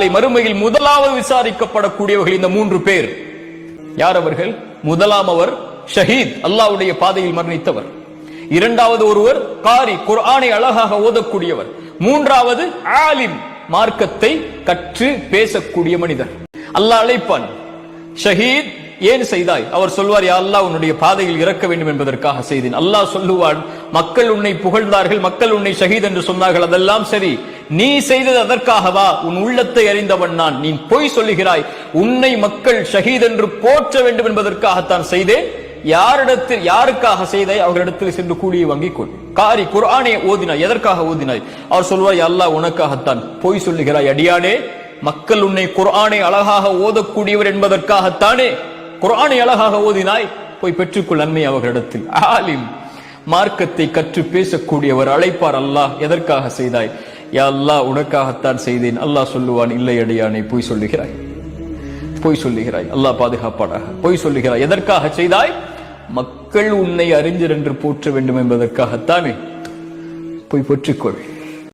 நாளை மறுமையில் முதலாவது விசாரிக்கப்படக்கூடியவர்கள் இந்த 3 பேர். யார் அவர்கள்? முதலாம் அவர் ஷஹீத், அல்லாஹ்வுடைய பாதையில் மரணித்தவர். இரண்டாவது ஒருவர் காரி, குர்ஆனை அழகாக ஓதக்கூடியவர். மூன்றாவது ஆலிம், மார்க்கத்தை கற்று பேசக்கூடிய மனிதர். அல்லாஹ் அழைப்பான், ஷஹீத் ஏன் செய்தாய்? அவர் சொல்வார், யா அல்லாஹ், உன்னுடைய பாதையில் இறக்க வேண்டும் என்பதற்காக செய்தேன். அல்லாஹ் சொல்லுவான், மக்கள் உன்னை புகழ்ந்தார்கள், மக்கள் உன்னை ஷஹீத் என்று சொன்னார்கள், அதெல்லாம் சரி, நீ செய்தது அதற்காகவா? உன் உள்ளத்தை அறிந்தவன் நான். நீ பொய் சொல்லுகிறாய். உன்னை மக்கள் ஷஹீத் என்று போற்ற வேண்டும் என்பதற்காகத்தான் செய்தேன். யாரிடத்தில், யாருக்காக செய்தாய்? அவர்களிடத்தில் சென்று கூலியை வாங்கிக் கொள். காரி, குர்ஆனை ஓதினாய், எதற்காக ஓதினாய்? அவர் சொல்வார், யா அல்லாஹ், உனக்காகத்தான். பொய் சொல்லுகிறாய் அடியானே, மக்கள் உன்னை குர்ஆனை அழகாக ஓதக்கூடியவர் என்பதற்காகத்தானே குர்ஆனை அழகாக ஓதினாய், போய் பெற்றுக்கொள் நன்மை அவர்களிடத்தில். ஆலிம், மார்க்கத்தை கற்று பேசக்கூடியவர். அழைப்பார், அல்லாஹ், எதற்காக செய்தாய்? யா அல்லாஹ், உனக்காகத்தான் செய்தேன். அல்லாஹ் சொல்லுவான், இல்லை அடியானே, பொய் சொல்லுகிறாய், பொய் சொல்லுகிறாய். அல்லாஹ் பாதுகாப்பானாக. பொய் சொல்லுகிறாய். எதற்காக செய்தாய்? மக்கள் உன்னை அறிஞர் என்று போற்ற வேண்டும் என்பதற்காகத்தானே. போய் பெற்றுக்கொள்.